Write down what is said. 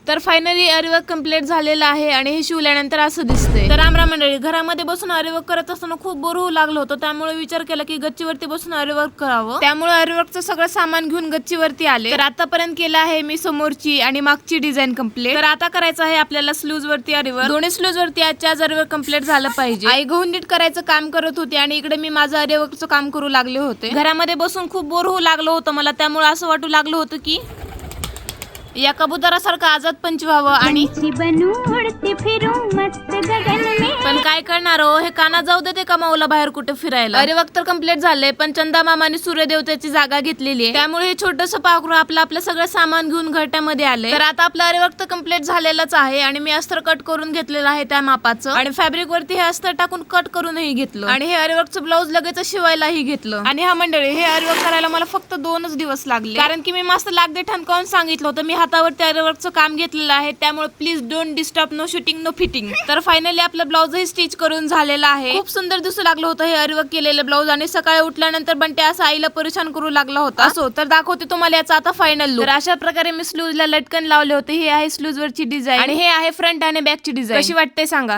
तर finally aari work complete झालेलं आहे आणि हे शिवल्यानंतर असं दिसतंय. तर रामराम मंडळी, घरामध्ये बसून अरिवर्क करत असताना खूप बोर होऊ लागलं होतं, त्यामुळे विचार केला की गच्चीवरती बसून अरिवर्क करावं. त्यामुळे अरिवर्कचं सगळं सामान घेऊन गच्चीवरती आले. तर आतापर्यंत केलं आहे मी समोरची आणि मागची डिझाईन कम्प्लीट. तर आता करायचं आहे आपल्याला स्लूज वरती अरिवर्क. दोन्ही स्लूज वरती आजच्या आज अरिवर्क कम्प्लीट झालं पाहिजे. आई गहू नीट करायचं काम करत होती आणि इकडे मी माझं अरिवर्कचं काम करू लागले होते. घरामध्ये बसून खूप बोर होऊ लागलं होतं मला, त्यामुळे असं वाटू लागलं होतं की या कबुतरासारखं आजाद पंच व्हावं आणि पण काय करणार हो, हे काना जाऊ देते का माऊला बाहेर कुठे फिरायला. अरिवर्क तर कम्प्लीट झालंय, पण चंदा मामाने सूर्यदेवतेची जागा घेतलेली आहे, त्यामुळे हे छोटंसं पाखरू आपलं सगळं सामान घेऊन घरट्यामध्ये आले. तर आता आपलं अरिवर्क तर कम्प्लीट झालेलंच आहे आणि मी अस्तर कट करून घेतलेलं आहे त्या मापाचं आणि फॅब्रिक वरती हे अस्तर टाकून कट करूनही घेतलं आणि हे अरिवर्कचं ब्लाऊज लगेच शिवायलाही घेतलं. आणि हा मंडळी, हे अरिवर्क करायला मला फक्त 2च दिवस लागले, कारण की मी मस्त लागदे ठणकावून सांगितलं होतं मी हातावरती अरिवर्कचं काम घेतलेलं आहे, त्यामुळे please don't disturb, no shooting no fitting. तर फायनली आपलं ब्लाऊजही स्टिच करून झालेलं आहे. खूप सुंदर दिसू लागलं होतं हे अरिवर्क केलेलं ब्लाऊज आणि सकाळी उठल्यानंतर बंटे असं आईला परेशान करू लागला होता. असो, तर दाखवते तुम्हाला याचा आता फायनल लुक. तर अशा प्रकारे मी स्लूजला लटकन लावले होते. हे आहे स्लूज वरची डिझाईन आणि हे आहे फ्रंट आणि बॅकची डिझाईन. कशी वाटते सांगा.